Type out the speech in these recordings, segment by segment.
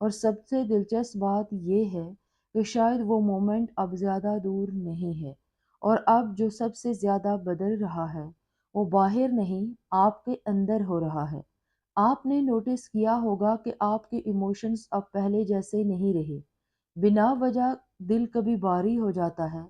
اور سب سے دلچسپ بات یہ ہے کہ شاید وہ مومنٹ اب زیادہ دور نہیں ہے، اور اب جو سب سے زیادہ بدل رہا ہے وہ باہر نہیں، آپ کے اندر ہو رہا ہے۔ آپ نے نوٹس کیا ہوگا کہ آپ کے ایموشنز اب پہلے جیسے نہیں رہے۔ بنا وجہ دل کبھی بھاری ہو جاتا ہے،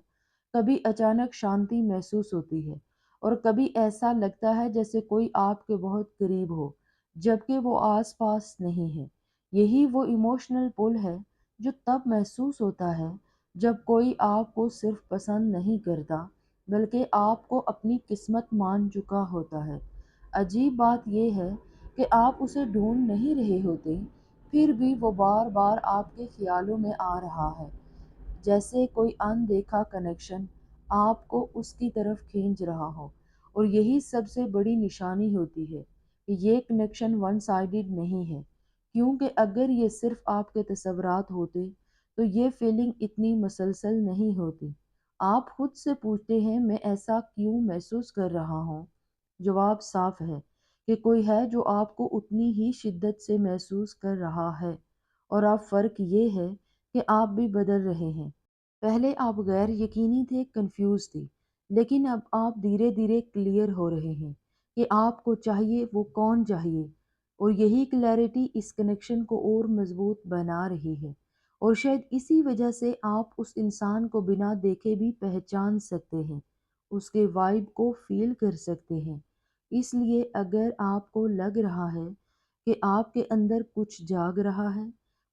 کبھی اچانک شانتی محسوس ہوتی ہے، اور کبھی ایسا لگتا ہے جیسے کوئی آپ کے بہت قریب ہو جبکہ وہ آس پاس نہیں ہے۔ یہی وہ ایموشنل پل ہے جو تب محسوس ہوتا ہے جب کوئی آپ کو صرف پسند نہیں کرتا بلکہ آپ کو اپنی قسمت مان چکا ہوتا ہے۔ عجیب بات یہ ہے کہ آپ اسے ڈھونڈ نہیں رہے ہوتے، پھر بھی وہ بار بار آپ کے خیالوں میں آ رہا ہے، جیسے کوئی اندیکھا کنیکشن آپ کو اس کی طرف کھینچ رہا ہو۔ اور یہی سب سے بڑی نشانی ہوتی ہے کہ یہ کنیکشن ون سائیڈڈ نہیں ہے، کیونکہ اگر یہ صرف آپ کے تصورات ہوتے تو یہ فیلنگ اتنی مسلسل نہیں ہوتی۔ آپ خود سے پوچھتے ہیں میں ایسا کیوں محسوس کر رہا ہوں؟ جواب صاف ہے کہ کوئی ہے جو آپ کو اتنی ہی شدت سے محسوس کر رہا ہے، اور اب فرق یہ ہے کہ آپ بھی بدل رہے ہیں۔ پہلے آپ غیر یقینی تھے، کنفیوز تھے، لیکن اب آپ دھیرے دھیرے کلیئر ہو رہے ہیں کہ آپ کو چاہیے وہ کون چاہیے، اور یہی کلیئرٹی اس کنیکشن کو اور مضبوط بنا رہی ہے۔ اور شاید اسی وجہ سے آپ اس انسان کو بنا دیکھے بھی پہچان سکتے ہیں، اس کے وائب کو فیل کر سکتے ہیں۔ اس لیے اگر آپ کو لگ رہا ہے کہ آپ کے اندر کچھ جاگ رہا ہے،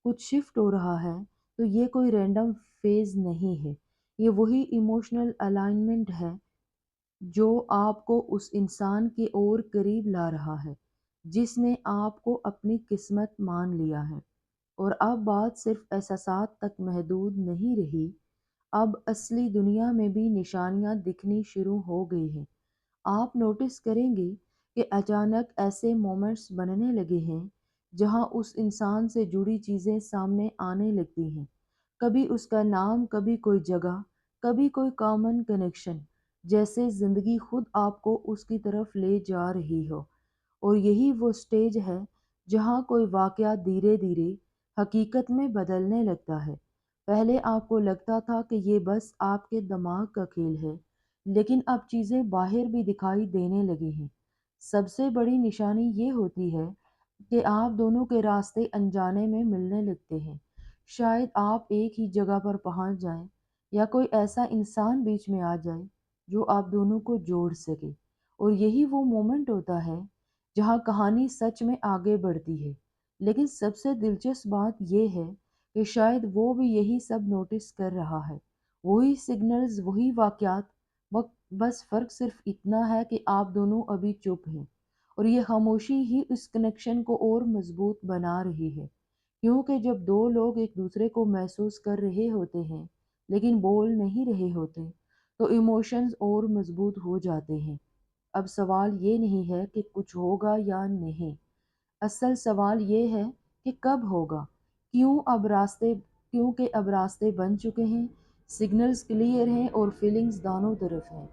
کچھ شفٹ ہو رہا ہے، تو یہ کوئی رینڈم فیز نہیں ہے، یہ وہی ایموشنل الائنمنٹ ہے جو آپ کو اس انسان کے اور قریب لا رہا ہے جس نے آپ کو اپنی قسمت مان لیا ہے۔ اور اب بات صرف احساسات تک محدود نہیں رہی، اب اصلی دنیا میں بھی نشانیاں دکھنی شروع ہو گئی ہیں۔ آپ نوٹس کریں گے کہ اچانک ایسے مومنٹس بننے لگے ہیں جہاں اس انسان سے جڑی چیزیں سامنے آنے لگتی ہیں، کبھی اس کا نام، کبھی کوئی جگہ، کبھی کوئی کامن کنیکشن، جیسے زندگی خود آپ کو اس کی طرف لے جا رہی ہو۔ اور یہی وہ سٹیج ہے جہاں کوئی واقعہ دھیرے دھیرے حقیقت میں بدلنے لگتا ہے۔ پہلے آپ کو لگتا تھا کہ یہ بس آپ کے دماغ کا کھیل ہے، لیکن اب چیزیں باہر بھی دکھائی دینے لگی ہیں۔ سب سے بڑی نشانی یہ ہوتی ہے کہ آپ دونوں کے راستے انجانے میں ملنے لگتے ہیں۔ شاید آپ ایک ہی جگہ پر پہنچ جائیں، یا کوئی ایسا انسان بیچ میں آ جائے جو آپ دونوں کو جوڑ سکے۔ اور یہی وہ مومنٹ ہوتا ہے جہاں کہانی سچ میں آگے بڑھتی ہے۔ لیکن سب سے دلچسپ بات یہ ہے کہ شاید وہ بھی یہی سب نوٹس کر رہا ہے، وہی سگنلز، وہی واقعات، بس فرق صرف اتنا ہے کہ آپ دونوں ابھی چپ ہیں۔ اور یہ خاموشی ہی اس کنیکشن کو اور مضبوط بنا رہی ہے، کیونکہ جب دو لوگ ایک دوسرے کو محسوس کر رہے ہوتے ہیں لیکن بول نہیں رہے ہوتے، تو ایموشنز اور مضبوط ہو جاتے ہیں۔ اب سوال یہ نہیں ہے کہ کچھ ہوگا یا نہیں، اصل سوال یہ ہے کہ کب ہوگا۔ کیونکہ اب راستے بن چکے ہیں، سگنلز کلیئر ہیں، اور فیلنگز دونوں طرف ہیں۔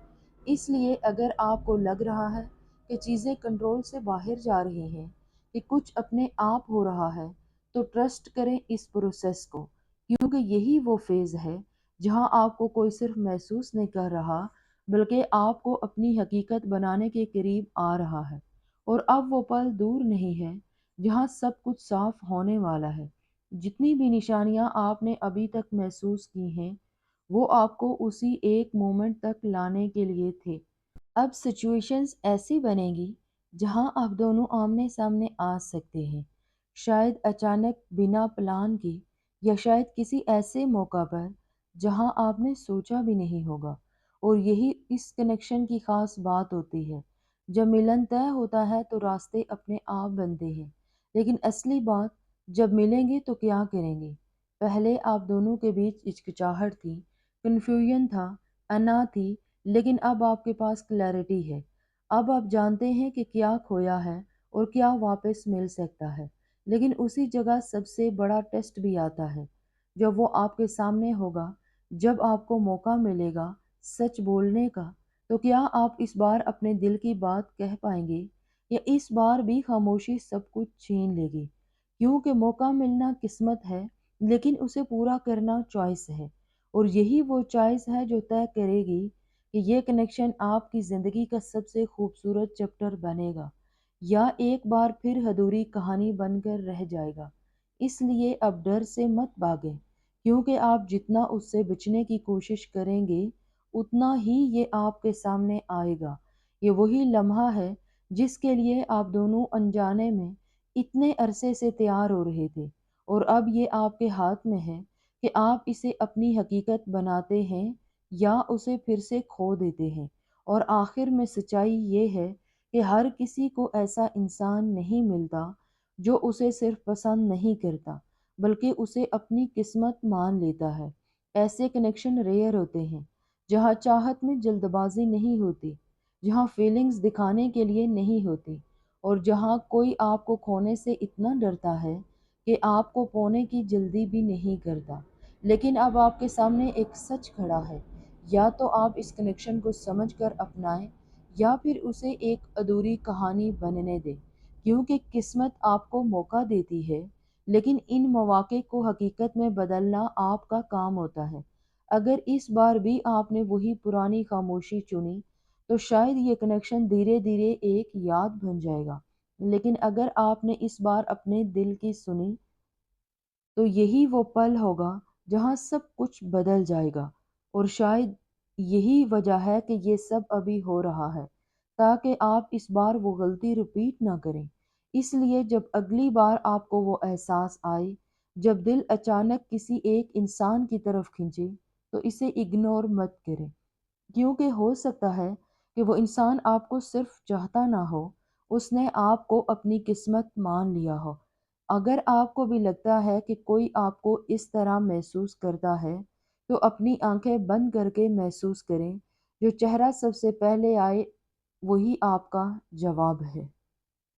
اس لیے اگر آپ کو لگ رہا ہے کہ چیزیں کنٹرول سے باہر جا رہی ہیں، کہ کچھ اپنے آپ ہو رہا ہے، تو ٹرسٹ کریں اس پروسیس کو، کیونکہ یہی وہ فیز ہے جہاں آپ کو کوئی صرف محسوس نہیں کر رہا بلکہ آپ کو اپنی حقیقت بنانے کے قریب آ رہا ہے۔ اور اب وہ پل دور نہیں ہے جہاں سب کچھ صاف ہونے والا ہے۔ جتنی بھی نشانیاں آپ نے ابھی تک محسوس کی ہیں وہ آپ کو اسی ایک مومنٹ تک لانے کے لیے تھے۔ اب سچویشنز ایسی بنے گی جہاں آپ دونوں آمنے سامنے آ سکتے ہیں، شاید اچانک، بنا پلان کے، یا شاید کسی ایسے موقع پر جہاں آپ نے سوچا بھی نہیں ہوگا۔ اور یہی اس کنیکشن کی خاص بات ہوتی ہے۔ جب ملن طے ہوتا ہے تو راستے اپنے آپ بنتے ہیں، لیکن اصلی بات جب ملیں گے تو کیا کریں گے؟ پہلے آپ دونوں کے بیچ ہچکچاہٹ تھی، کنفیوژن تھا، انا تھی، لیکن اب آپ کے پاس کلیئرٹی ہے۔ اب آپ جانتے ہیں کہ کیا کھویا ہے اور کیا واپس مل سکتا ہے۔ لیکن اسی جگہ سب سے بڑا ٹیسٹ بھی آتا ہے، جب وہ آپ کے سامنے ہوگا، جب آپ کو موقع ملے گا سچ بولنے کا۔ تو کیا آپ اس بار اپنے دل کی بات کہہ پائیں گے، یا اس بار بھی خاموشی سب کچھ چھین لے گی؟ کیونکہ موقع ملنا قسمت ہے، لیکن اسے پورا کرنا چوائس ہے، اور یہی وہ چوائس ہے جو طے کرے گی کہ یہ کنیکشن آپ کی زندگی کا سب سے خوبصورت چیپٹر بنے گا یا ایک بار پھر ادھوری کہانی بن کر رہ جائے گا۔ اس لیے اب ڈر سے مت بھاگیں، کیونکہ آپ جتنا اس سے بچنے کی کوشش کریں گے اتنا ہی یہ آپ کے سامنے آئے گا۔ یہ وہی لمحہ ہے جس کے لیے آپ دونوں انجانے میں اتنے عرصے سے تیار ہو رہے تھے، اور اب یہ آپ کے ہاتھ میں ہے کہ آپ اسے اپنی حقیقت بناتے ہیں یا اسے پھر سے کھو دیتے ہیں۔ اور آخر میں سچائی یہ ہے کہ ہر کسی کو ایسا انسان نہیں ملتا جو اسے صرف پسند نہیں کرتا بلکہ اسے اپنی قسمت مان لیتا ہے۔ ایسے کنیکشن ریئر ہوتے ہیں جہاں چاہت میں جلد بازی نہیں ہوتی، جہاں فیلنگز دکھانے کے لیے نہیں ہوتی، اور جہاں کوئی آپ کو کھونے سے اتنا ڈرتا ہے کہ آپ کو پانے کی جلدی بھی نہیں کرتا۔ لیکن اب آپ کے سامنے ایک سچ کھڑا ہے، یا تو آپ اس کنیکشن کو سمجھ کر اپنائیں یا پھر اسے ایک ادھوری کہانی بننے دیں، کیونکہ قسمت آپ کو موقع دیتی ہے، لیکن ان مواقع کو حقیقت میں بدلنا آپ کا کام ہوتا ہے۔ اگر اس بار بھی آپ نے وہی پرانی خاموشی چنی تو شاید یہ کنیکشن دھیرے دھیرے ایک یاد بن جائے گا، لیکن اگر آپ نے اس بار اپنے دل کی سنی تو یہی وہ پل ہوگا جہاں سب کچھ بدل جائے گا۔ اور شاید یہی وجہ ہے کہ یہ سب ابھی ہو رہا ہے، تاکہ آپ اس بار وہ غلطی رپیٹ نہ کریں۔ اس لیے جب اگلی بار آپ کو وہ احساس آئے، جب دل اچانک کسی ایک انسان کی طرف کھنچے، تو اسے اگنور مت کریں، کیونکہ ہو سکتا ہے کہ وہ انسان آپ کو صرف چاہتا نہ ہو، اس نے آپ کو اپنی قسمت مان لیا ہو۔ اگر آپ کو بھی لگتا ہے کہ کوئی آپ کو اس طرح محسوس کرتا ہے، تو اپنی آنکھیں بند کر کے محسوس کریں، جو چہرہ سب سے پہلے آئے وہی آپ کا جواب ہے۔